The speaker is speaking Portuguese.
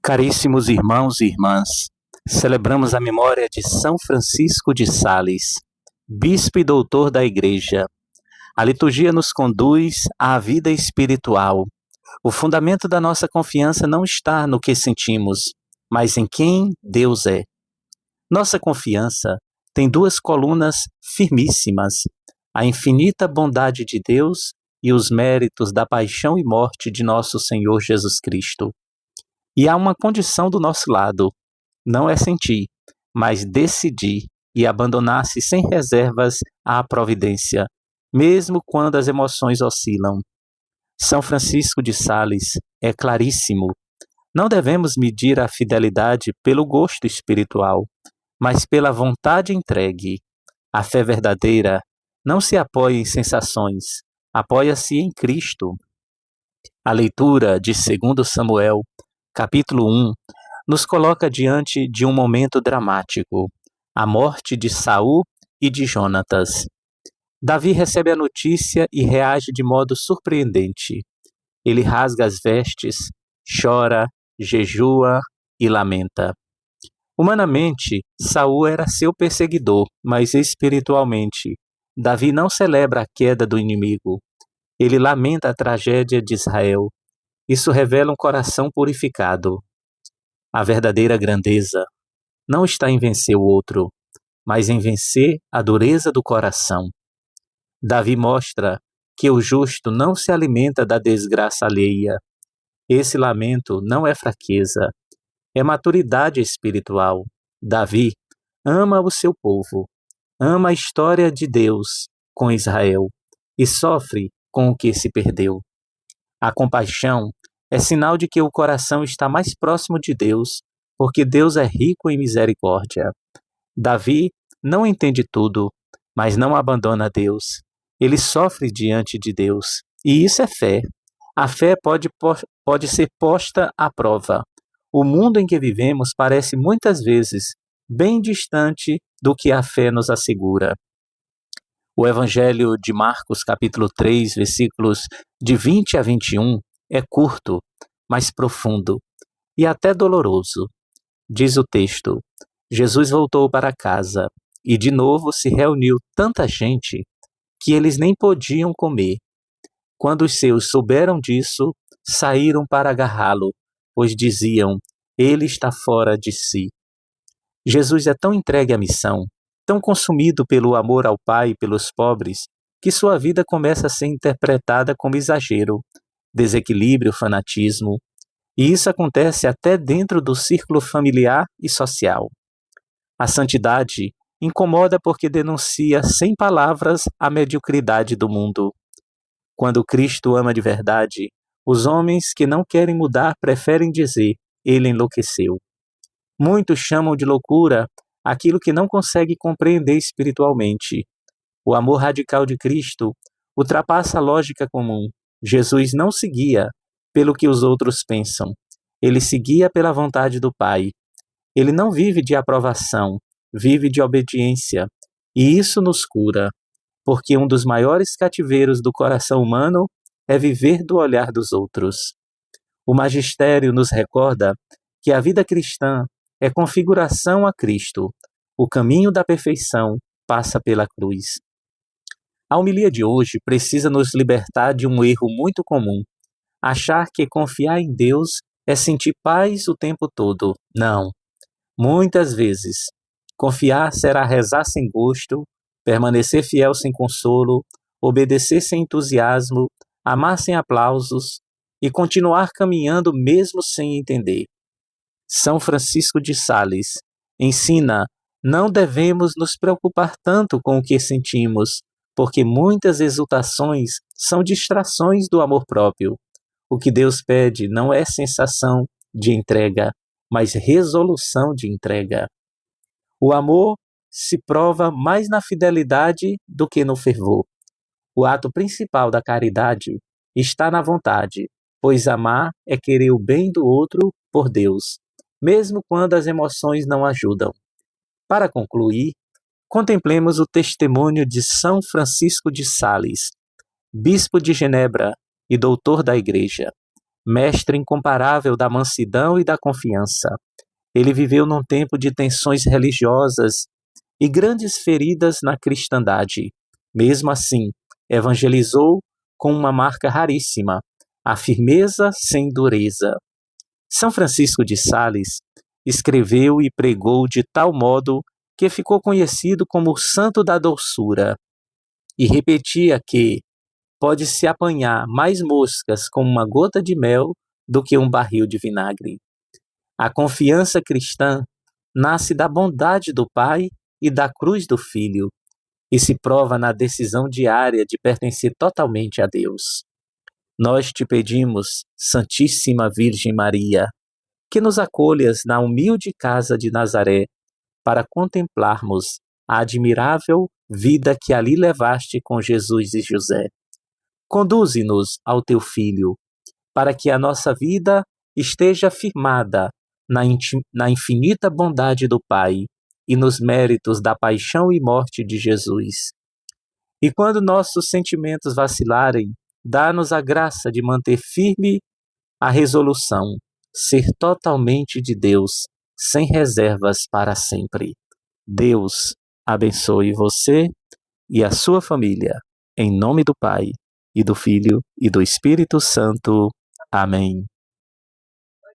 Caríssimos irmãos e irmãs, celebramos a memória de São Francisco de Sales, bispo e doutor da Igreja. A liturgia nos conduz à vida espiritual. O fundamento da nossa confiança não está no que sentimos, mas em quem Deus é. Nossa confiança tem duas colunas firmíssimas: a infinita bondade de Deus e os méritos da paixão e morte de nosso Senhor Jesus Cristo. E há uma condição do nosso lado: não é sentir, mas decidir e abandonar-se sem reservas à providência, mesmo quando as emoções oscilam. São Francisco de Sales é claríssimo. Não devemos medir a fidelidade pelo gosto espiritual, mas pela vontade entregue. A fé verdadeira não se apoia em sensações, apoia-se em Cristo. A leitura de 2 Samuel, capítulo 1, nos coloca diante de um momento dramático: a morte de Saul e de Jonatas. Davi recebe a notícia e reage de modo surpreendente. Ele rasga as vestes, chora, jejua e lamenta. Humanamente, Saul era seu perseguidor, mas espiritualmente, Davi não celebra a queda do inimigo. Ele lamenta a tragédia de Israel. Isso revela um coração purificado. A verdadeira grandeza não está em vencer o outro, mas em vencer a dureza do coração. Davi mostra que o justo não se alimenta da desgraça alheia. Esse lamento não é fraqueza, é maturidade espiritual. Davi ama o seu povo, ama a história de Deus com Israel e sofre com o que se perdeu. A compaixão é sinal de que o coração está mais próximo de Deus, porque Deus é rico em misericórdia. Davi não entende tudo, mas não abandona Deus. Ele sofre diante de Deus, e isso é fé. A fé pode ser posta à prova. O mundo em que vivemos parece muitas vezes bem distante do que a fé nos assegura. O Evangelho de Marcos, capítulo 3, versículos de 20 a 21, é curto, mas profundo e até doloroso. Diz o texto: Jesus voltou para casa e de novo se reuniu tanta gente que eles nem podiam comer. Quando os seus souberam disso, saíram para agarrá-lo, pois diziam: ele está fora de si. Jesus é tão entregue à missão, tão consumido pelo amor ao Pai e pelos pobres, que sua vida começa a ser interpretada como exagero, desequilíbrio, fanatismo, e isso acontece até dentro do círculo familiar e social. A santidade incomoda porque denuncia sem palavras a mediocridade do mundo. Quando Cristo ama de verdade, os homens que não querem mudar preferem dizer: ele enlouqueceu. Muitos chamam de loucura aquilo que não consegue compreender espiritualmente. O amor radical de Cristo ultrapassa a lógica comum. Jesus não seguia pelo que os outros pensam. Ele seguia pela vontade do Pai. Ele não vive de aprovação, vive de obediência. E isso nos cura, porque um dos maiores cativeiros do coração humano é viver do olhar dos outros. O magistério nos recorda que a vida cristã é configuração a Cristo. O caminho da perfeição passa pela cruz. A homilia de hoje precisa nos libertar de um erro muito comum: achar que confiar em Deus é sentir paz o tempo todo. Não. Muitas vezes, confiar será rezar sem gosto, permanecer fiel sem consolo, obedecer sem entusiasmo, amar sem aplausos e continuar caminhando mesmo sem entender. São Francisco de Sales ensina: não devemos nos preocupar tanto com o que sentimos, porque muitas exultações são distrações do amor próprio. O que Deus pede não é sensação de entrega, mas resolução de entrega. O amor se prova mais na fidelidade do que no fervor. O ato principal da caridade está na vontade, pois amar é querer o bem do outro por Deus, mesmo quando as emoções não ajudam. Para concluir, contemplemos o testemunho de São Francisco de Sales, bispo de Genebra e doutor da Igreja. mestre incomparável da mansidão e da confiança. Ele viveu num tempo de tensões religiosas e grandes feridas na cristandade. Mesmo assim, evangelizou com uma marca raríssima, a firmeza sem dureza. São Francisco de Sales escreveu e pregou de tal modo que ficou conhecido como o Santo da Doçura, e repetia que pode-se apanhar mais moscas com uma gota de mel do que um barril de vinagre. A confiança cristã nasce da bondade do Pai e da cruz do Filho, e se prova na decisão diária de pertencer totalmente a Deus. Nós te pedimos, Santíssima Virgem Maria, que nos acolhas na humilde casa de Nazaré, para contemplarmos a admirável vida que ali levaste com Jesus e José. Conduze-nos ao teu Filho, para que a nossa vida esteja firmada na infinita bondade do Pai e nos méritos da paixão e morte de Jesus. E quando nossos sentimentos vacilarem, dá-nos a graça de manter firme a resolução, ser totalmente de Deus, sem reservas para sempre. Deus abençoe você e a sua família, em nome do Pai, e do Filho, e do Espírito Santo. Amém.